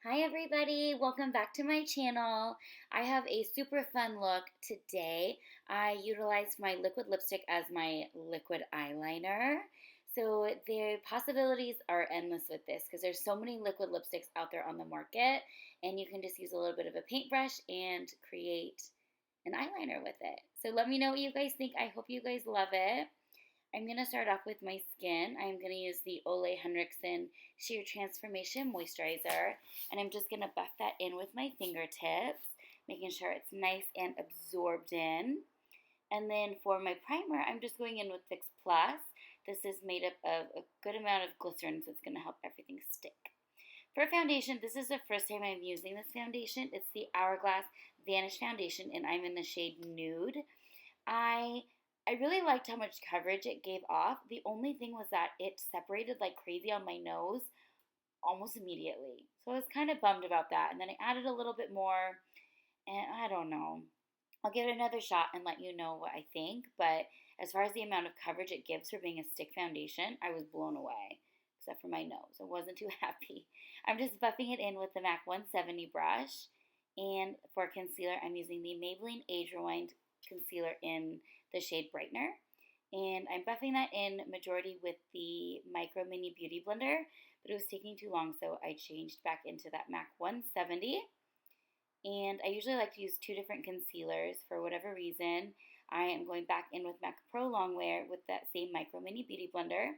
Hi everybody, welcome back to my channel. I have a super fun look today. I utilized my liquid lipstick as my liquid eyeliner. So the possibilities are endless with this because there's so many liquid lipsticks out there on the market, and you can just use a little bit of a paintbrush and create an eyeliner with it. So let me know what you guys think. I hope you guys love it. I'm going to start off with my skin. I'm going to use the Ole Henriksen Sheer Transformation Moisturizer, and I'm just going to buff that in with my fingertips, making sure it's nice and absorbed in. And then for my primer, I'm just going in with Fix Plus. This is made up of a good amount of glycerin, so it's going to help everything stick. For foundation, this is the first time I'm using this foundation. It's the Hourglass Vanish Foundation, and I'm in the shade Nude. I really liked how much coverage it gave off. The only thing was that it separated like crazy on my nose almost immediately. So I was kind of bummed about that. And then I added a little bit more, and I don't know. I'll give it another shot and let you know what I think. But as far as the amount of coverage it gives for being a stick foundation, I was blown away, except for my nose. I wasn't too happy. I'm just buffing it in with the MAC 170 brush. And for concealer, I'm using the Maybelline Age Rewind concealer in the shade Brightener. And I'm buffing that in majority with the Micro Mini Beauty Blender, but it was taking too long, so I changed back into that MAC 170. And I usually like to use two different concealers for whatever reason. I am going back in with MAC Prolonger with that same Micro Mini Beauty Blender.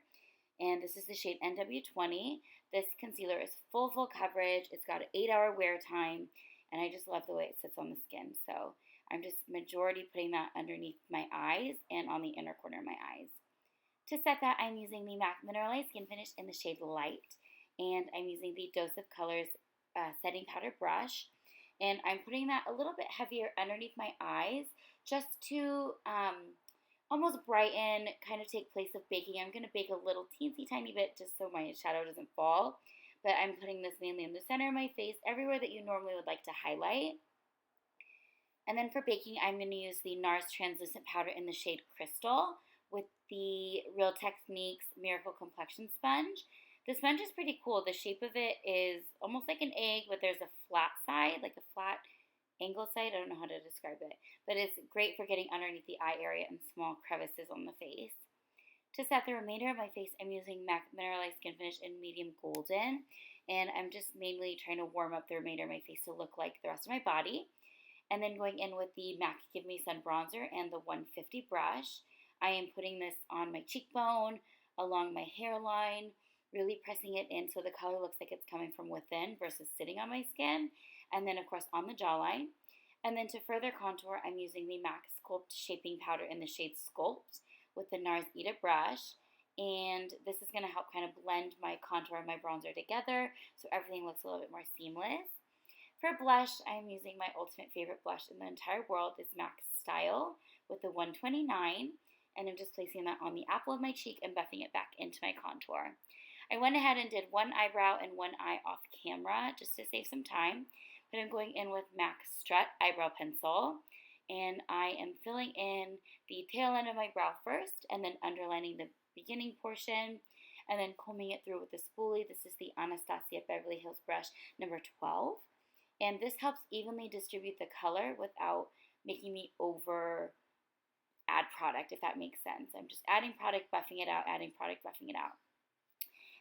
And this is the shade NW20. This concealer is full coverage. It's got an 8-hour wear time, and I just love the way it sits on the skin. So I'm just majority putting that underneath my eyes and on the inner corner of my eyes. To set that, I'm using the MAC Mineralize Skinfinish in the shade Light, and I'm using the Dose of Colors setting powder brush. And I'm putting that a little bit heavier underneath my eyes just to almost brighten, kind of take place of baking. I'm going to bake a little teensy tiny bit just so my shadow doesn't fall. But I'm putting this mainly in the center of my face, everywhere that you normally would like to highlight. And then for baking, I'm going to use the NARS translucent powder in the shade Crystal with the Real Techniques Miracle Complexion sponge. The sponge is pretty cool. The shape of it is almost like an egg, but there's a flat side, like a flat angle side. I don't know how to describe it, but it's great for getting underneath the eye area and small crevices on the face. To set the remainder of my face, I'm using MAC Mineralize Skin Finish in medium golden, and I'm just mainly trying to warm up the remainder of my face to look like the rest of my body. And then going in with the MAC Give Me Sun Bronzer and the 150 brush. I am putting this on my cheekbone, along my hairline, really pressing it in so the color looks like it's coming from within versus sitting on my skin. And then, of course, on the jawline. And then to further contour, I'm using the MAC Sculpt Shaping Powder in the shade Sculpt with the NARS ITA brush. And this is going to help kind of blend my contour and my bronzer together so everything looks a little bit more seamless. For blush, I'm using my ultimate favorite blush in the entire world. It's MAC Style with the 129, and I'm just placing that on the apple of my cheek and buffing it back into my contour. I went ahead and did one eyebrow and one eye off camera just to save some time, but I'm going in with MAC Strut Eyebrow Pencil, and I am filling in the tail end of my brow first, and then underlining the beginning portion, and then combing it through with the spoolie. This is the Anastasia Beverly Hills brush number 12. And this helps evenly distribute the color without making me over add product, if that makes sense. I'm just adding product, buffing it out, adding product, buffing it out.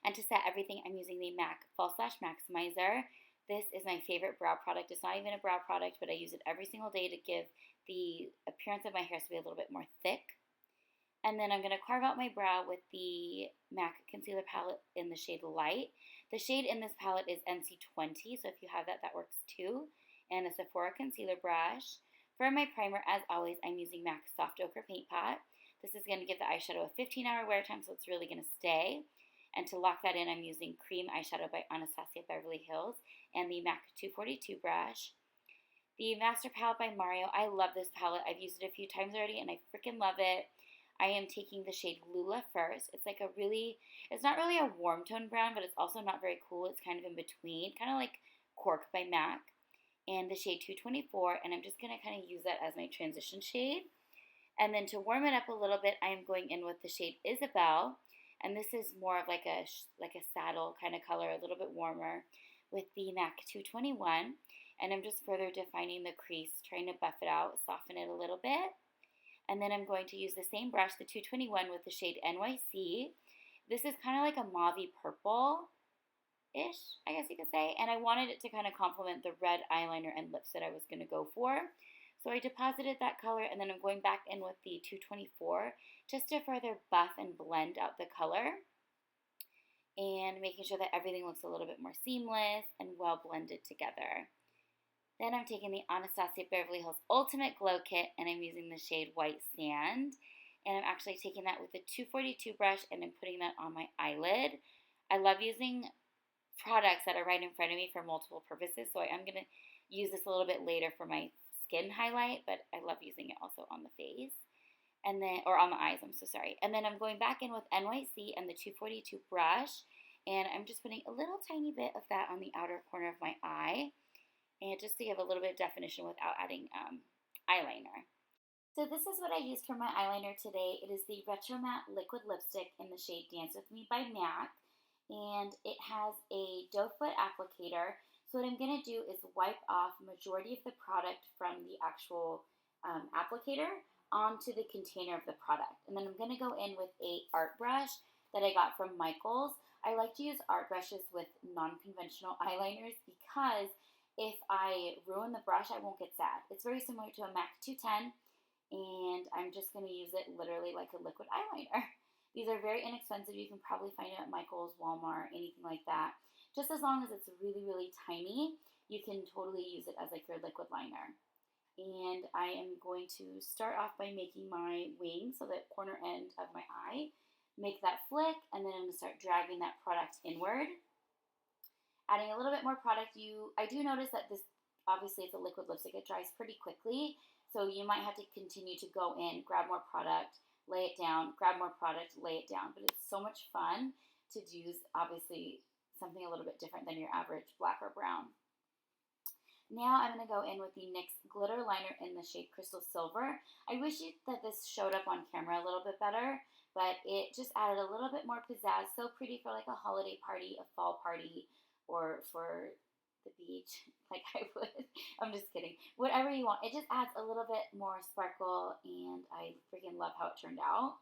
And to set everything, I'm using the MAC False Lash Maximizer. This is my favorite brow product. It's not even a brow product, but I use it every single day to give the appearance of my hair to be a little bit more thick. And then I'm going to carve out my brow with the MAC Concealer Palette in the shade Light. The shade in this palette is NC20, so if you have that, that works too. And a Sephora concealer brush. For my primer, as always, I'm using MAC Soft Ochre Paint Pot. This is going to give the eyeshadow a 15-hour wear time, so it's really going to stay. And to lock that in, I'm using Cream Eyeshadow by Anastasia Beverly Hills and the MAC 242 brush. The Master Palette by Mario. I love this palette. I've used it a few times already, and I freaking love it. I am taking the shade Lula first. It's like it's not really a warm tone brown, but it's also not very cool. It's kind of in between, kind of like Cork by MAC. And the shade 224, and I'm just going to kind of use that as my transition shade. And then to warm it up a little bit, I am going in with the shade Isabel. And this is more of like a saddle kind of color, a little bit warmer. with the MAC 221, and I'm just further defining the crease, trying to buff it out, soften it a little bit. And then I'm going to use the same brush, the 221, with the shade NYC. This is kind of like a mauvey purple-ish, I guess you could say, and I wanted it to kind of complement the red eyeliner and lips that I was going to go for. So I deposited that color, and then I'm going back in with the 224 just to further buff and blend out the color and making sure that everything looks a little bit more seamless and well blended together. Then I'm taking the Anastasia Beverly Hills Ultimate Glow Kit, and I'm using the shade White Sand. And I'm actually taking that with the 242 brush, and I'm putting that on my eyelid. I love using products that are right in front of me for multiple purposes, so I am going to use this a little bit later for my skin highlight, but I love using it also on the face. And then, or on the eyes, I'm so sorry. And then I'm going back in with NYC and the 242 brush, and I'm just putting a little tiny bit of that on the outer corner of my eye. And just to give a little bit of definition without adding eyeliner. So this is what I used for my eyeliner today. It is the Retro Matte Liquid Lipstick in the shade Dance With Me by MAC. And it has a doe foot applicator. So what I'm going to do is wipe off majority of the product from the actual applicator onto the container of the product. And then I'm going to go in with a art brush that I got from Michaels. I like to use art brushes with non-conventional eyeliners because if I ruin the brush, I won't get sad. It's very similar to a MAC 210, and I'm just going to use it literally like a liquid eyeliner. These are very inexpensive. You can probably find it at Michael's, Walmart, anything like that. Just as long as it's really, really tiny, you can totally use it as like your liquid liner. And I am going to start off by making my wing, so that corner end of my eye, make that flick, and then I'm going to start dragging that product inward. Adding a little bit more product, I do notice that this, obviously it's a liquid lipstick, it dries pretty quickly, so you might have to continue to go in, grab more product, lay it down, grab more product, lay it down, but it's so much fun to use, obviously, something a little bit different than your average black or brown. Now I'm going to go in with the NYX Glitter Liner in the shade Crystal Silver. I wish that this showed up on camera a little bit better, but it just added a little bit more pizzazz, so pretty for like a holiday party, a fall party, or for the beach, like I would. I'm just kidding. Whatever you want. It just adds a little bit more sparkle, and I freaking love how it turned out.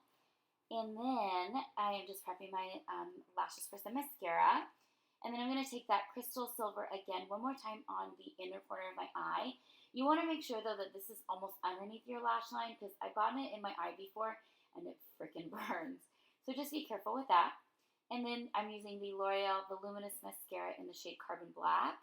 And then I am just prepping my lashes for some mascara. And then I'm going to take that Crystal Silver again one more time on the inner corner of my eye. You want to make sure, though, that this is almost underneath your lash line, because I've gotten it in my eye before, and it freaking burns. So just be careful with that. And then I'm using the Loreal Voluminous Mascara in the shade Carbon Black.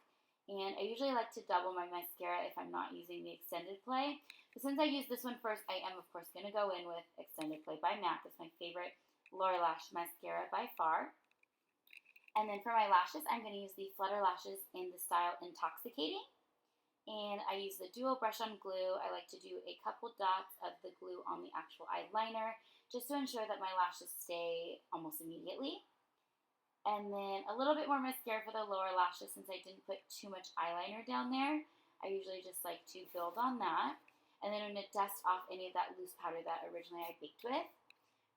And I usually like to double my mascara if I'm not using the Extended Play. But since I used this one first, I am, of course, going to go in with Extended Play by MAC. It's my favorite Lower Lash mascara by far. And then for my lashes, I'm going to use the Flutter lashes in the style Intoxicating. And I use the Duo Brush on Glue. I like to do a couple dots of the glue on the actual eyeliner, just to ensure that my lashes stay almost immediately. And then a little bit more mascara for the lower lashes, since I didn't put too much eyeliner down there. I usually just like to build on that. And then I'm going to dust off any of that loose powder that originally I baked with.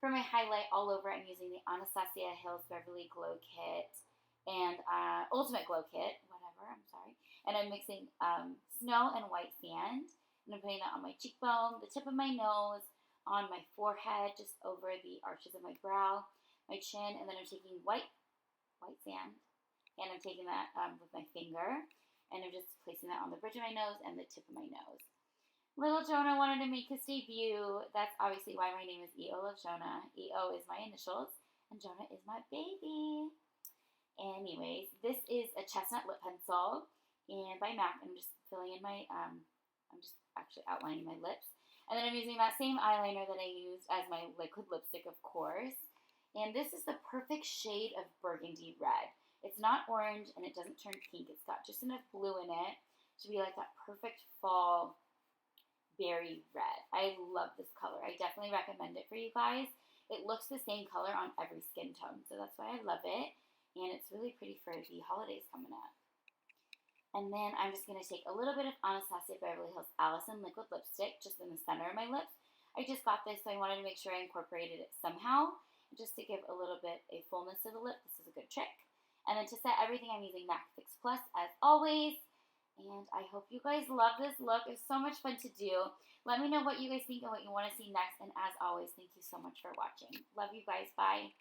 For my highlight all over, I'm using the Anastasia Hills Beverly Glow Kit and Ultimate Glow Kit, whatever, I'm sorry. And I'm mixing snow and white sand. And I'm putting that on my cheekbone, the tip of my nose, on my forehead, just over the arches of my brow, my chin, and then I'm taking white sand, and I'm taking that with my finger, and I'm just placing that on the bridge of my nose and the tip of my nose. Little Jonah wanted to make his debut. That's obviously why my name is eolovesjonah. EO is my initials, and Jonah is my baby. Anyways, this is a chestnut lip pencil, and by MAC, I'm just filling in my, I'm just actually outlining my lips. And then I'm using that same eyeliner that I used as my liquid lipstick, of course. And this is the perfect shade of burgundy red. It's not orange and it doesn't turn pink. It's got just enough blue in it to be like that perfect fall berry red. I love this color. I definitely recommend it for you guys. It looks the same color on every skin tone, so that's why I love it. And it's really pretty for the holidays coming up. And then I'm just going to take a little bit of Anastasia Beverly Hills Allison liquid lipstick just in the center of my lips. I just got this, so I wanted to make sure I incorporated it somehow. Just to give a little bit a fullness to the lip. This is a good trick. And then to set everything, I'm using MAC Fix Plus as always. And I hope you guys love this look. It's so much fun to do. Let me know what you guys think and what you want to see next. And as always, thank you so much for watching. Love you guys. Bye.